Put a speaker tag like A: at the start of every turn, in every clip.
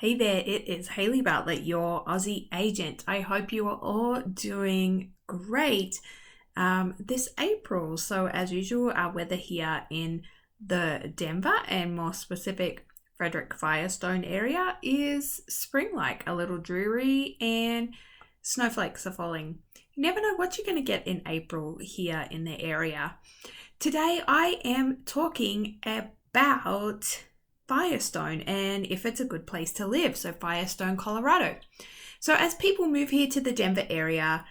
A: Hey there, it is Hayley Bartlett, your Aussie agent. I hope you are all doing great this April. So, as usual, our weather here in the Denver and more specific Frederick Firestone area is spring-like, a little dreary, and snowflakes are falling. You never know what you're going to get in April here in the area. Today, I am talking about Firestone and if it's a good place to live. So Firestone, Colorado. So as people move here to the Denver area,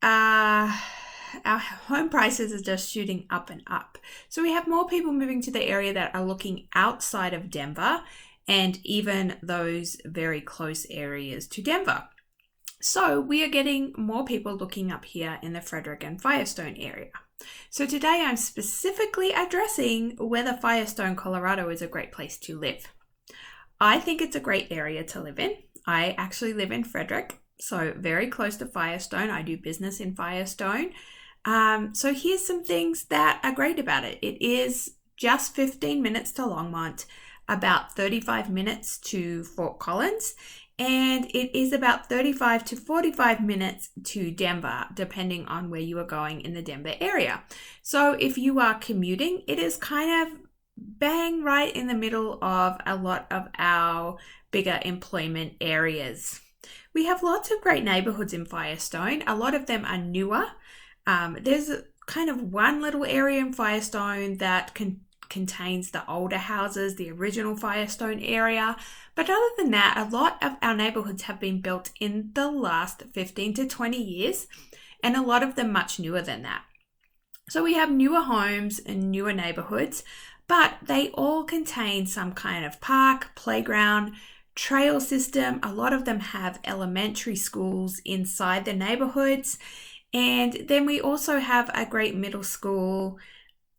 A: our home prices are just shooting up and up. So we have more people moving to the area that are looking outside of Denver and even those very close areas to Denver. So we are getting more people looking up here in the Frederick and Firestone area. So today I'm specifically addressing whether Firestone, Colorado is a great place to live. I think it's a great area to live in. I actually live in Frederick, so very close to Firestone. I do business in Firestone. So here's some things that are great about it. It is just 15 minutes to Longmont, about 35 minutes to Fort Collins, and it is about 35 to 45 minutes to Denver, depending on where you are going in the Denver area. So if you are commuting, it is kind of bang right in the middle of a lot of our bigger employment areas. We have lots of great neighborhoods in Firestone. A lot of them are newer. There's kind of one little area in Firestone that contains the older houses, the original Firestone area. But other than that, a lot of our neighborhoods have been built in the last 15 to 20 years, and a lot of them much newer than that. So we have newer homes and newer neighborhoods, but they all contain some kind of park, playground, trail system. A lot of them have elementary schools inside the neighborhoods. And then we also have a great middle school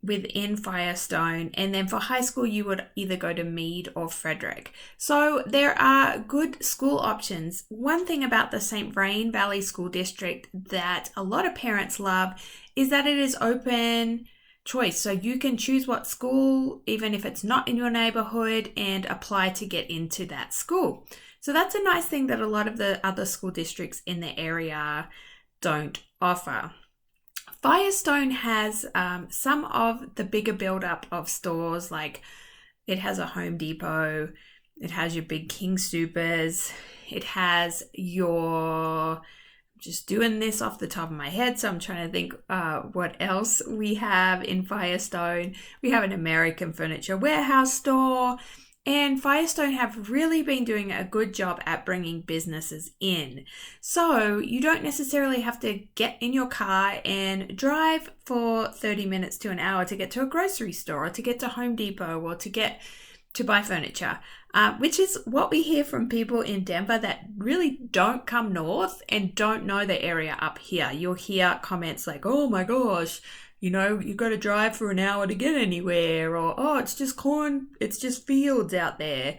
A: within Firestone, and then for high school you would either go to Meade or Frederick. So there are good school options. One thing about the St. Vrain Valley School District that a lot of parents love is that it is open choice. So you can choose what school, even if it's not in your neighborhood, and apply to get into that school. So that's a nice thing that a lot of the other school districts in the area don't offer. Firestone has some of the bigger buildup of stores, like it has a Home Depot, it has your big King Soopers, it has your, just doing this off the top of my head, so I'm trying to think what else we have in Firestone. We have an American Furniture Warehouse store, and Firestone have really been doing a good job at bringing businesses in. So you don't necessarily have to get in your car and drive for 30 minutes to an hour to get to a grocery store or to get to Home Depot or to get to buy furniture, which is what we hear from people in Denver that really don't come north and don't know the area up here. You'll hear comments like, oh my gosh, you know, you've got to drive for an hour to get anywhere, or, oh, it's just corn, it's just fields out there.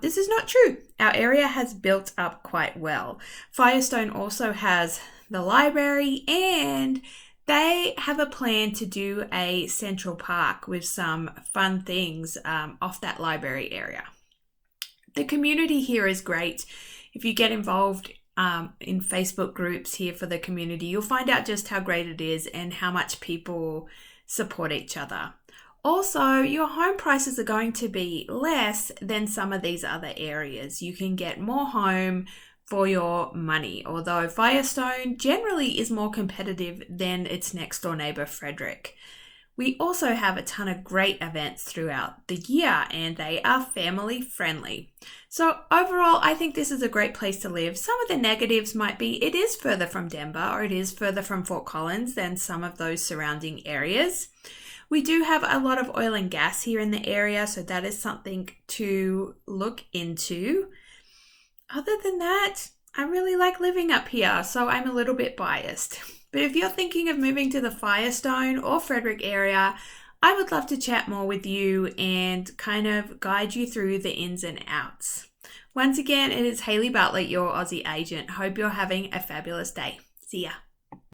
A: This is not true. Our area has built up quite well. Firestone also has the library, and they have a plan to do a Central Park with some fun things off that library area. The community here is great. If you get involved in Facebook groups here for the community, you'll find out just how great it is and how much people support each other. Also, your home prices are going to be less than some of these other areas. You can get more home for your money, although Firestone generally is more competitive than its next door neighbor, Frederick. We also have a ton of great events throughout the year, and they are family friendly. So overall, I think this is a great place to live. Some of the negatives might be it is further from Denver, or it is further from Fort Collins than some of those surrounding areas. We do have a lot of oil and gas here in the area, so that is something to look into. Other than that, I really like living up here, so I'm a little bit biased. But if you're thinking of moving to the Firestone or Frederick area, I would love to chat more with you and kind of guide you through the ins and outs. Once again, it is Hayley Bartlett, your Aussie agent. Hope you're having a fabulous day. See ya.